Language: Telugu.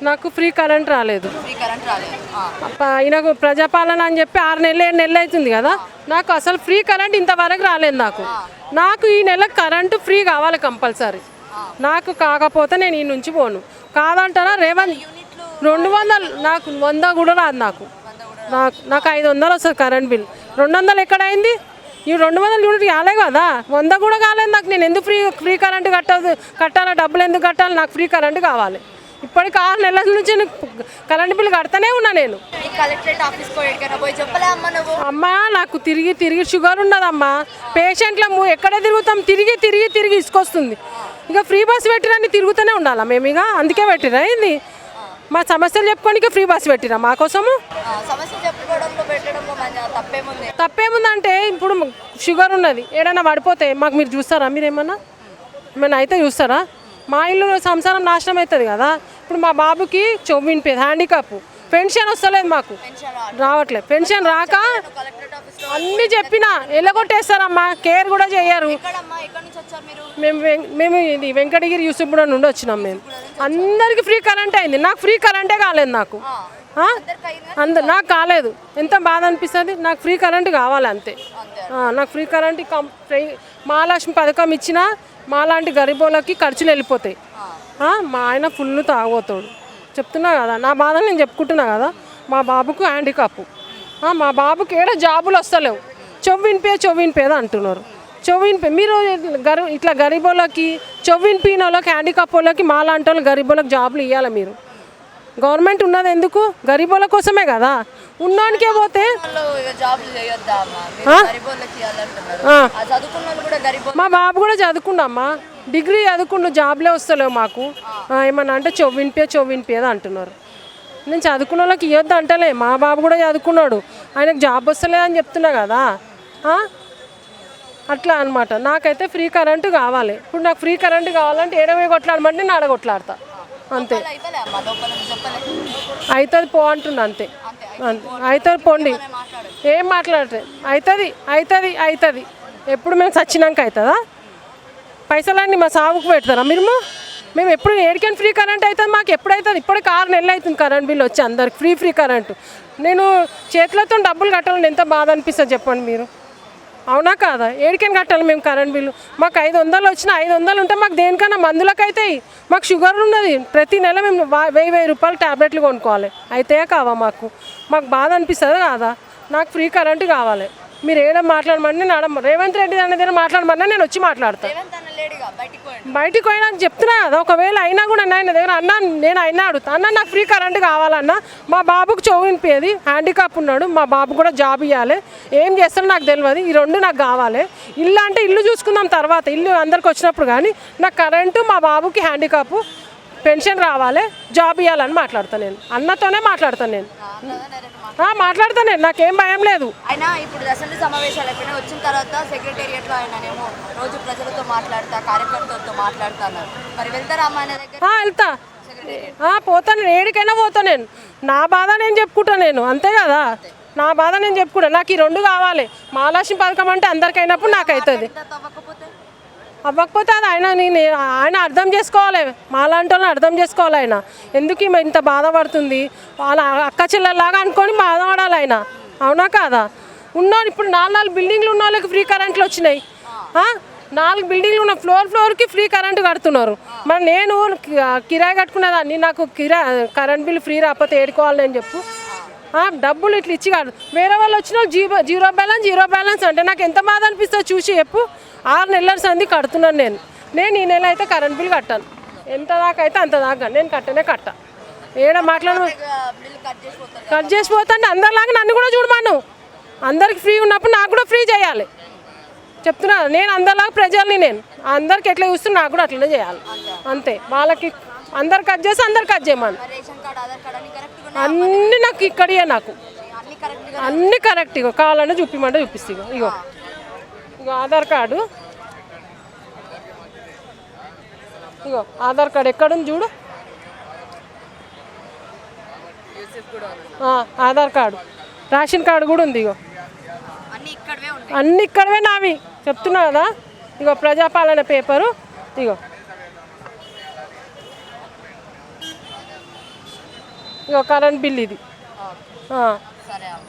నాకు ఫ్రీ కరెంట్ రాలేదు. ఈయనకు ప్రజాపాలన అని చెప్పి 6 నెలలు 7 నెలలు అవుతుంది కదా, నాకు అసలు ఫ్రీ కరెంట్ ఇంతవరకు రాలేదు. నాకు ఈ నెల కరెంటు ఫ్రీ కావాలి కంపల్సరీ. నాకు కాకపోతే నేను ఈ నుంచి పోను. కాదంటారా రేవంత్ 200, నాకు 100 కూడా రాదు. నాకు 500 వస్తుంది కరెంట్ బిల్. 200 ఎక్కడైంది? ఈ 200 యూనిట్ కాలే కదా, 100 కూడా కాలేదు నాకు. నేను ఎందుకు ఫ్రీ కరెంటు కట్టాలా? డబ్బులు ఎందుకు కట్టాలి? నాకు ఫ్రీ కరెంటు కావాలి. ఇప్పటికి 6 నెలల నుంచి కరెంట్ బిల్ కడతానే ఉన్నా నేను. అమ్మా నాకు తిరిగి షుగర్ ఉన్నదమ్మా. పేషెంట్లము ఎక్కడ తిరుగుతాం, తిరిగి ఇసుకొస్తుంది. ఇక ఫ్రీ బస్ పెట్టిరని తిరుగుతూనే ఉండాలా మేము? ఇక అందుకే పెట్టిరా ఇది మా సమస్యలు చెప్పుకోనికి ఫ్రీ బస్ పెట్టిరా మా కోసము? తప్పేముందంటే ఇప్పుడు షుగర్ ఉన్నది, ఏడైనా పడిపోతే మాకు మీరు చూస్తారా? మీరు ఏమన్నా అయితే చూస్తారా? మా ఇల్లు సంసారం నాశనం అవుతుంది కదా. ఇప్పుడు మా బాబుకి చెవినిపోయేది, హ్యాండిక్యాప్, పెన్షన్ వస్తలేదు, మాకు రావట్లేదు. పెన్షన్ రాక అన్నీ చెప్పినా ఎల్లగొట్టేస్తారమ్మా, కేర్ కూడా చేయరు. మేము ఇది వెంకటగిరి యూసుఫ్గూడ నుండి వచ్చినాం. మేము అందరికీ ఫ్రీ కరెంట్ అయింది, నాకు ఫ్రీ కరెంటే కాలేదు. నాకు కాలేదు. ఎంత బాధ అనిపిస్తుంది. నాకు ఫ్రీ కరెంట్ కావాలి అంతే. నాకు ఫ్రీ కరెంట్ మహాలక్ష్మి పథకం ఇచ్చినా మాలాంటి గరీబోళ్ళకి ఖర్చులు వెళ్ళిపోతాయి. మా ఆయన ఫుల్ తాగబోతాడు. చెప్తున్నా కదా, నా బాధ నేను చెప్పుకుంటున్నా కదా. మా బాబుకు హ్యాండిక్యాప్, మా బాబుకి ఏడా జాబులు వస్తలేవు. చెవినిపోయేది అంటున్నారు. మీరు ఇట్లా గరీబోళ్ళకి, చెవినిపోయిన వాళ్ళకి, హ్యాండిక్యాప్ వాళ్ళకి, మాలాంటి వాళ్ళు గరీబోళ్ళకి జాబులు ఇవ్వాలి. మీరు గవర్నమెంట్ ఉన్నది ఎందుకు? గరీబోళ్ళ కోసమే కదా. ఉన్నోనికే పోతే మా బాబు కూడా చదువుకున్నామ్మా, డిగ్రీ చదువుకుండు, జాబ్లే వస్తలేవు మాకు. ఏమన్నా అంటే చెవినిపోయేది అంటున్నారు. నేను చదువుకున్న వాళ్ళకి ఇవ్వద్దు అంటలే, మా బాబు కూడా చదువుకున్నాడు, ఆయనకు జాబ్ వస్తలేదని చెప్తున్నా కదా. అట్లా అనమాట. నాకైతే ఫ్రీ కరెంటు కావాలి. ఇప్పుడు నాకు ఫ్రీ కరెంటు కావాలంటే ఏడమే కొట్లాడమంటే నేను ఆడగొట్లాడతా అంతే. అవుతుంది పో అంటున్నా అంతే. అవుతుంది పోండి, ఏం మాట్లాడరు. అవుతుంది. ఎప్పుడు మేము చచ్చినాక అవుతుందా? పైసలన్నీ మా సాగుకు పెడతారా మీరు? మేము ఎప్పుడు ఏడికైనా ఫ్రీ కరెంట్ అవుతుంది మాకు ఎప్పుడైతుంది? ఇప్పటికి 6 నెలలు అవుతుంది కరెంట్ బిల్ వచ్చి అందరికి ఫ్రీ కరెంటు. నేను చేతులతో డబ్బులు కట్టాలని ఎంత బాధ అనిపిస్తుంది చెప్పండి మీరు. అవునా కాదా? ఏడికైనా కట్టాలి మేము కరెంట్ బిల్లు. మాకు 500 వచ్చినా 500 ఉంటే మాకు దేనికన్నా మందులకు అవుతాయి. మాకు షుగర్ ఉన్నది, ప్రతి నెల మేము 1000 రూపాయలు ట్యాబ్లెట్లు కొనుక్కోవాలి. అయితే కావా మాకు బాధ అనిపిస్తుంది కాదా? నాకు ఫ్రీ కరెంటు కావాలి. మీరు ఏదో మాట్లాడమని నేను రేవంత్ రెడ్డి అన్న దగ్గర మాట్లాడమన్నా నేను వచ్చి మాట్లాడతాను. బయటికి పోయినా చెప్తున్నా కదా. ఒకవేళ అయినా కూడా ఆయన దగ్గర నేను అడుగుతా, అన్న నాకు ఫ్రీ కరెంటు కావాలన్నా, మా బాబుకు చెవినిపోయేది, హ్యాండిక్యాప్ ఉన్నాడు, మా బాబు కూడా జాబ్ ఇవ్వాలి, ఏం చేస్తారో నాకు తెలియదు, ఈ 2 నాకు కావాలి. ఇల్లు అంటే ఇల్లు చూసుకుందాం తర్వాత, ఇల్లు అందరికి వచ్చినప్పుడు. కానీ నాకు కరెంటు, మా బాబుకి హ్యాండిక్యాప్, పెన్షన్ రావాలి, జాబ్ ఇవ్వాలని మాట్లాడతాను. నేను అన్నతోనే మాట్లాడతాను. నేను మాట్లాడతాను. నాకేం భయం లేదు. అయినా ఇప్పుడు అసెంబ్లీ సమావేశాలు అయిపోయినా వచ్చిన తర్వాత సెక్రటేరియట్లో ఆయననేమో రోజు ప్రజలతో మాట్లాడతా, కార్యకర్తలతో మాట్లాడతాను. మరి వెళ్తారా అమ్మ ఆయన దగ్గర? వెళ్తా, పోతాను. ఏడికైనా పోతాను. నేను నా బాధ నేను చెప్పుకుంటాను. నేను అంతే కదా, నా బాధ నేను చెప్పుకుంటాను. నాకు ఈ 2 కావాలి. మహాలక్ష్మి పథకం అంటే అందరికైనప్పుడు నాకు అవుతుంది. అవ్వకపోతే అది ఆయన అర్థం చేసుకోవాలి. మాలాంటి వాళ్ళని అర్థం చేసుకోవాలి. ఆయన ఎందుకు ఇంత బాధపడుతుంది, వాళ్ళ అక్క చెల్లెల్లాగా అనుకొని బాధపడాలి ఆయన. అవునా కాదా? ఇప్పుడు 4 బిల్డింగ్లు ఉన్న వాళ్ళకి ఫ్రీ కరెంట్లు వచ్చినాయి. 4 బిల్డింగ్లు ఉన్న ఫ్లోర్కి ఫ్రీ కరెంటు కడుతున్నారు. మరి నేను కిరాయి కట్టుకునేదాన్ని, నాకు కరెంట్ బిల్ ఫ్రీ రాకపోతే ఏడుకోవాలి నేను చెప్పు. డబ్బులు ఇట్లా ఇచ్చి కాదు, వేరే వాళ్ళు వచ్చిన వాళ్ళు జీరో బ్యాలెన్స్ అంటే నాకు ఎంత బాధ అనిపిస్తుంది చూసి చెప్పు. 6 నెలల సంది కడుతున్నాను నేను ఈ నెల అయితే కరెంట్ బిల్ కట్టాను. ఎంత దాకా అయితే అంత దాకా నేను కట్ట. ఏడ కట్ చేసిపోతాంటే అందరిలాగా నన్ను కూడా చూడమాను. అందరికి ఫ్రీ ఉన్నప్పుడు నాకు కూడా ఫ్రీ చేయాలి. చెప్తున్నా, నేను అందరిలాగా ప్రజల్ని, నేను అందరికి ఎట్లా చూస్తున్నా నాకు కూడా అట్లనే చేయాలి అంతే. వాళ్ళకి అందరు కట్ చేసి అందరు కట్ చేయమని అన్నీ నాకు ఇక్కడే, నాకు అన్నీ కరెక్ట్. ఇగో కావాలంటే చూపిమంటే చూపిస్తా. ఇగో ఆధార్ కార్డు, ఇగో ఆధార్ కార్డు ఎక్కడుంది చూడు. ఆధార్ కార్డు, రేషన్ కార్డు కూడా ఉంది. ఇగో అన్నీ ఇక్కడవే నావి. చెప్తున్నా కదా. ఇగో ప్రజాపాలన పేపరు, ఇగో ఇక కరెంట్ బిల్ ఇది ఓకే. ఆ. సరే అమ్మ